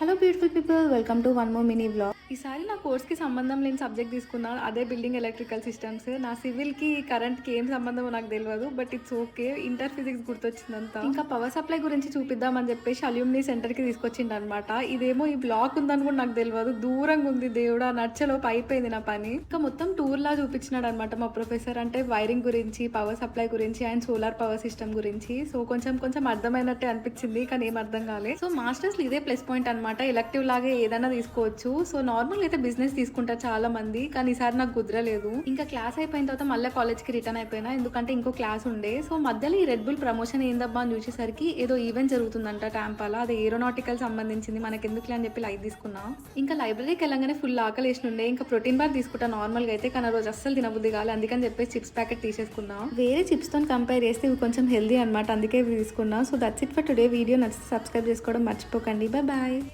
Hello beautiful people, welcome to one more mini vlog. ఈసారి నా కోర్స్కి సంబంధం లేని సబ్జెక్ట్ తీసుకున్నా, అదే బిల్డింగ్ ఎలక్ట్రికల్ సిస్టమ్స్. నా సివిల్కి కరెంట్కి ఏం సంబంధమో నాకు తెలియదు, but it's okay. Inter physics గుర్తొచ్చిందంతా. ఇంకా పవర్ సప్లై గురించి చూపిద్దామని చెప్పేసి అల్యూమినీ సెంటర్కి తీసుకొచ్చిండు అనమాట. ఇదేమో ఈ బ్లాక్ ఉందని కూడా నాకు తెలియదు, దూరంగా ఉంది. దేవుడా, నచ్చలోపు అయిపోయింది నా పని. ఇంకా మొత్తం టూర్ లా చూపించినాడు అనమాట మా ప్రొఫెసర్. అంటే వైరింగ్ గురించి, పవర్ సప్లై గురించి అండ్ సోలార్ పవర్ సిస్టమ్ గురించి. సో కొంచెం అర్థమైనట్టే అనిపించింది, కానీ ఏం అర్థం కాలే. సో మాస్టర్స్ ఇదే ప్లస్ పాయింట్ అనమాట. ఎలక్టివ్ లాగే ఏదైనా తీసుకోవచ్చు. సో నార్మల్ అయితే బిజినెస్ తీసుకుంటారు చాలా మంది, కానీ ఈసారి నాకు కుదరలేదు. ఇంకా క్లాస్ అయిపోయిన తర్వాత మళ్ళీ కాలేజ్కి రిటర్న్ అయిపోయినా, ఎందుకంటే ఇంకో క్లాస్ ఉండే. సో మధ్యలో ఈ రెడ్ బుల్ ప్రమోషన్ ఏందబ్బా అని చూసేసరికి ఏదో ఈవెంట్ జరుగుతుందంట టాంపాలా. అది ఏరోనాటికల్ సంబంధించింది, మనకి ఎందుకులే అని చెప్పి లైట్ తీసుకున్నా. ఇంకా లైబ్రరీకి వెళ్ళగానే ఫుల్ ఆకలి వేసినుండే. ఇంకా ప్రోటీన్ బార్ తీసుకుంటా నార్మల్గా అయితే, కానీ రోజు అస్సలు తినబుద్ధి కాదు. అందుకని చెప్పేసి చిప్స్ ప్యాకెట్ తీసేసుకున్నా. వేరే చిప్స్ తో కంపేర్ చేస్తే ఇవి కొంచెం హెల్దీ అనమాట, అందుకే ఇవి తీసుకున్నా. So that's it for today video. నచ్చితే సబ్స్క్రైబ్ చేసుకోవడం మర్చిపోకండి. బాయ్.